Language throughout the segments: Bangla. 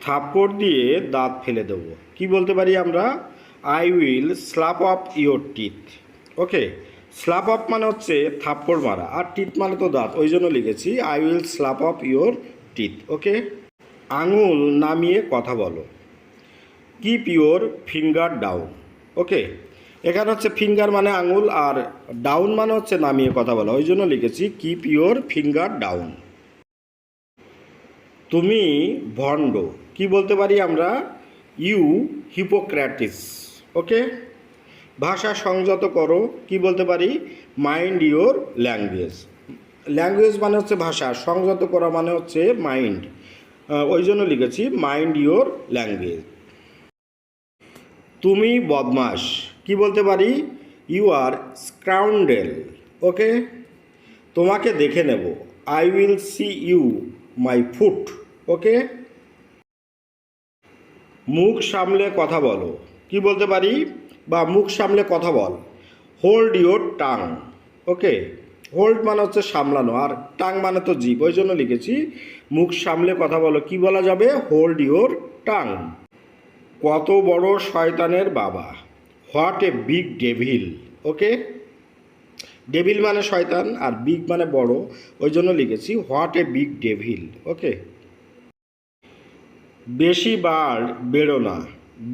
থাপ্পড় দিয়ে দাঁত ফেলে দেবো। কি বলতে পারি আমরা? I will slap off your teeth. Okay, slap of মানে হচ্ছে থাপ্পড় মারা, আর টিথ মানে তো দাঁত, ওই জন্য লিখেছি I will slap off your teeth. Okay, আঙুল নামিয়ে কথা বলো। Keep your finger down. Okay, এখানে হচ্ছে ফিঙ্গার মানে আঙুল, আর ডাউন মানে হচ্ছে নামিয়ে কথা বলা, ওই জন্য লিখেছি কিপ ইয়োর ফিঙ্গার ডাউন। তুমি ভণ্ড। কি বলতে পারি আমরা? ইউ হিপোক্র্যাটিস। ওকে, ভাষা সংযত করো। কি বলতে পারি? Mind your language. ল্যাঙ্গুয়েজ মানে হচ্ছে ভাষা, সংযত করা মানে হচ্ছে মাইন্ড, ওই জন্য লিখেছি মাইন্ড ইয়োর ল্যাঙ্গুয়েজ। তুমি বদমাস। কি বলতে পারি? You R scoundrel. ওকে, তোমাকে দেখে নেব। I will see you my foot. Okay, মুখ সামলে কথা বলো। কি বলতে পারি? বা মুখ সামলে কথা বল। Hold your tongue. Okay, hold মানে হচ্ছে সামলানো, আর টাং মানে তো জিভ, ওই জন্য লিখেছি মুখ সামলে কথা বলো। কি বলা যাবে? Hold your tongue. কত বড় শয়তানের বাবা। What a big devil. Okay, devil মানে শয়তান, আর বিগ মানে বড়, ওই জন্য লিখেছি what a big devil. Okay, বেশি বার বেরো না।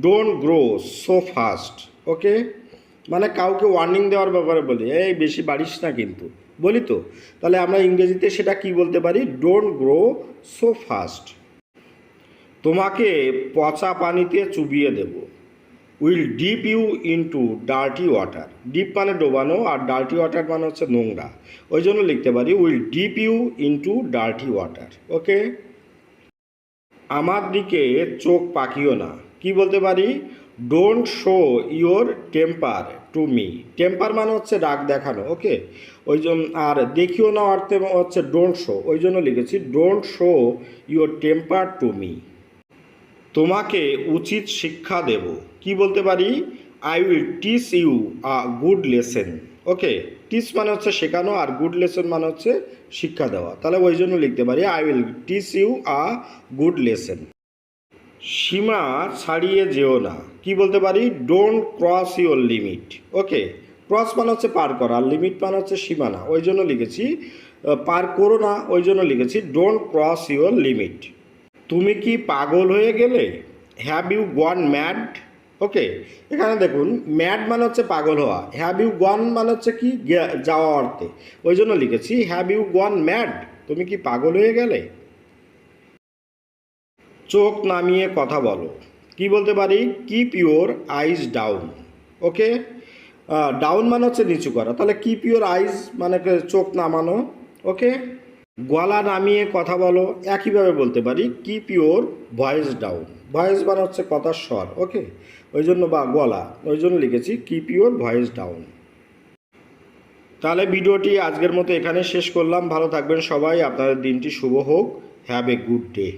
Don't grow so fast. Okay, মানে কাউকে ওয়ার্নিং দেওয়ার ব্যাপারে বলি, এই বেশি বাড়িস না কিন্তু, বলি তো। তাহলে আমরা ইংরেজিতে সেটা কি বলতে পারি? Don't grow so fast. তোমাকে পচা পানিতে চুবিয়ে দেব। Will dip you into dirty water. Dip মানে ডোবানো, আর ডার্টি ওয়াটার মানে হচ্ছে নোংরা, ওই জন্য লিখতে পারি will dip you into dirty water. Okay, আমার দিকে চোখ পাকিও না। কি বলতে পারি? Don't show your temper to me. Temper মানে হচ্ছে রাগ দেখানো। ওকে, ওই জন্য, আর দেখিও না অর্থে হচ্ছে ডোন্ট শো, ওই জন্য লিখেছি don't show your temper to me. তোমাকে উচিত শিক্ষা দেব। কি বলতে পারি? I will teach you a good lesson. Okay, teach মানে হচ্ছে শেখানো, আর গুড লেসন মানে হচ্ছে শিক্ষা দেওয়া, তাহলে ওই জন্য লিখতে পারি I will teach you a good lesson. সীমা ছাড়িয়ে যেও না। কি বলতে পারি? Don't cross your limit. Okay, cross মানে হচ্ছে পার করা, আর লিমিট মানে হচ্ছে সীমানা, ওই জন্য লিখেছি পার করো না, ওই জন্য লিখেছি ডোন্ট ক্রস ইউর লিমিট। তুমি কি পাগল হয়ে গেলে? Have you gone mad. Okay, এখানে দেখুন ম্যাড মানে হচ্ছে পাগল হওয়া, হ্যাভ ইউ গন মানে হচ্ছে কি যাওয়া অর্থে, ওই জন্য লিখেছি হ্যাভ ইউ গন ম্যাড। তুমি কি পাগল হয়ে গেলে? চোখ নামিয়ে কথা বলো। কি বলতে পারি? Keep your eyes down. Okay, down মানে হচ্ছে নিচু করা, তাহলে কিপ ইউর আইজ মানে চোখ নামানো। ওকে, গলা নামিয়ে কথা বলো। একইভাবে বলতে পারি keep your voice down. Voice মানে হচ্ছে কথার স্বর। ওকে, ওই জন্য বা গলা, ওই জন্য লিখেছি কিপ ইউর ভয়েস ডাউন। তাহলে ভিডিওটি আজকের মতো এখানে শেষ করলাম। ভালো থাকবেন সবাই, আপনাদের দিনটি শুভ হোক। Have a good day.